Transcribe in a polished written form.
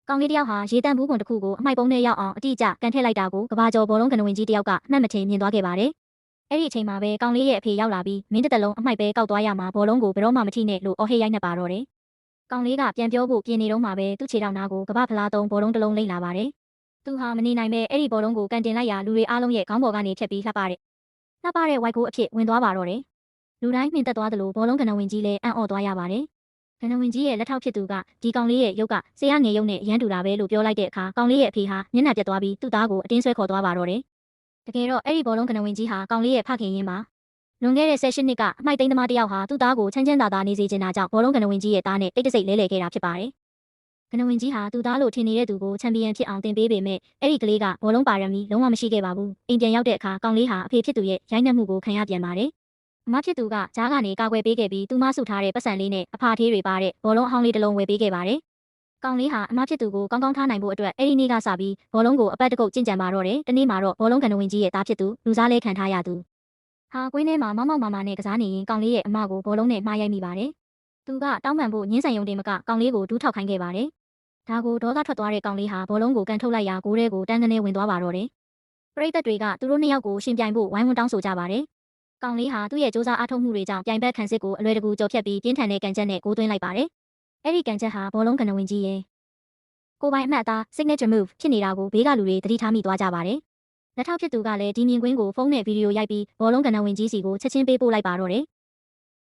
ကောင်လေးတယောက်ဟာရေတန့်ဘူးကွန်တစ်ခုကိုအမိုက်ပုံးနဲ့ရောက်အောင်အတိအကျကန်ထည့်လိုက်တာကိုကဘာကျော်ဘောလုံးကနဝင်ကြီးတယောက်ကအမှတ်မထင်မြင်သွားခဲ့ပါတယ်။အဲ့ဒီအချိန်မှာပဲကောင်လေးရဲ့အဖေရောက်လာပြီးမင်းတစ်တလုံးအမိုက်ပဲကောက်သွားရမှာဘောလုံးကိုဘယ်တော့မှမထိနဲ့လို့အော်ဟစ်ရိုက်နှက်ပါတော့တယ်။ကောင်လေးကပြန်ပြောဖို့ပြင်နေတော့မှပဲသူ့ခြေထောက်နားကိုကဘာဖလားသုံးဘောလုံးတစ်လုံးလိမ့်လာပါတယ်။သူဟာမနေနိုင်ပဲအဲ့ဒီဘောလုံးကိုကန်တင်လိုက်ရာလူတွေအားလုံးရဲ့ခေါင်းပေါ်ကနေဖြတ်ပြီးလှပတဲ့ဝိုက်ကိုအဖြစ်ဝင်သွားပါတော့တယ်။လူတိုင်းမြင်သက်သွားသလိုဘောလုံးကနဝင်ကြီးလည်းအံ့ဩသွားရပါတယ်။ကနဝင်ကြီးရဲ့လက်ထောက်ဖြစ်သူကဒီကောင်လေးရဲ့ရုပ်ကဆေးရငယ်ရုပ်နဲ့ရမ်းတူတာပဲလို့ပြောလိုက်တဲ့အခါကောင်လေးရဲ့အဖေဟာမျက်နှာပြတ်သွားပြီးသူ့သားကိုအတင်းဆွဲခေါ်သွားပါတော့တယ်။တကယ်တော့အဲ့ဒီဘောလုံးကနဝင်ကြီးဟာကောင်လေးရဲ့ဖခင်ရင်းပါ။လွန်ခဲ့တဲ့18နှစ်ကအမိုက်သိန်းသမားတယောက်ဟာသူ့သားကိုချမ်းချမ်းသာသာနေစေချင်တာကြောင့်ဘောလုံးကနဝင်ကြီးရဲ့သားနဲ့တိတ်တဆိတ်လဲလှယ်ခဲ့တာဖြစ်ပါတယ်။ကနဝင်ကြီးဟာသူ့သားလို့ထင်နေတဲ့သူကိုချန်ပီယံဖြစ်အောင်တင်ပေးပေမဲ့အဲ့ဒီကလေးကဘောလုံးပါရမီလုံးဝမရှိခဲ့ပါဘူး။အိမ်ပြန်ရောက်တဲ့အခါကောင်လေးဟာအဖေဖြစ်သူရဲ့ရိုက်နှက်မှုကိုခံရပြန်ပါတယ်။အမဖြစ်သူကဂျားကနေကာကွယ်ပေးခဲ့ပြီးသူမဆုထားတဲ့ပတ်စံလေးနဲ့အဖာထေးတွေပါတဲ့ဘောလုံးအဟောင်းလေးတစ်လုံးဝယ်ပေးခဲ့ပါတယ်။ကောင်လေးဟာအမဖြစ်သူကိုကောင်းကောင်းထားနိုင်ဖို့အတွက်အဲ့ဒီနေ့ကစပြီးဘောလုံးကိုအပတ်တကုတ်ကျင့်ကြံပါတော့တယ်။တနေ့မှာတော့ဘောလုံးကနဝင်ကြီးရဲ့သားဖြစ်သူလူစားလဲခံထားရသူဟာကွင်းထဲမှာမောက်မာနဲ့ကစားနေရင်ကောင်လေးရဲ့အမကိုဘောလုံးနဲ့မှားရိုက်မိပါတယ်။သူကတောင်းပန်ဖို့ညှင်းဆန်ယုံတင်မကကောင်လေးကိုဒူးထောက်ခိုင်းခဲ့ပါတယ်။ဒါကိုဒေါသထွက်သွားတဲ့ကောင်လေးဟာဘောလုံးကိုကန်ထုတ်လိုက်ရာဂိုးထဲကိုတန်းကနေဝင်သွားပါတော့တယ်။ပရိသတ်တွေကသူတို့နှစ်ယောက်ကိုရှင်ပြိုင်ဖို့ဝိုင်းဝန်းတောင်းဆိုကြပါတယ်။ကောင်လေးဟာသူ့ရဲ့စူးစမ်းအားထုတ်မှုတွေကြောင့်ပြိုင်ဘက်ခံစစ်ကိုအလွယ်တကူကြော်ဖြတ်ပြီးပြင်းထန်တဲ့ကန်ချက်နဲ့ဂိုးသွင်းလိုက်ပါတယ်။အဲ့ဒီကန်ချက်ဟာဘောလုံးကနဝင်ကြီးရဲ့ကိုပိုင်အမှတ်အသား signature move ဖြစ်နေတာကိုဘေးကလူတွေသတိထားမိသွားကြပါတယ်။လက်ထောက်ဖြစ်သူကလည်းဒီမြင်ကွင်းကိုဖုန်းနဲ့ဗီဒီယိုရိုက်ပြီးဘောလုံးကနဝင်ကြီးစီကိုချက်ချင်းပေးပို့လိုက်ပါတော့တယ်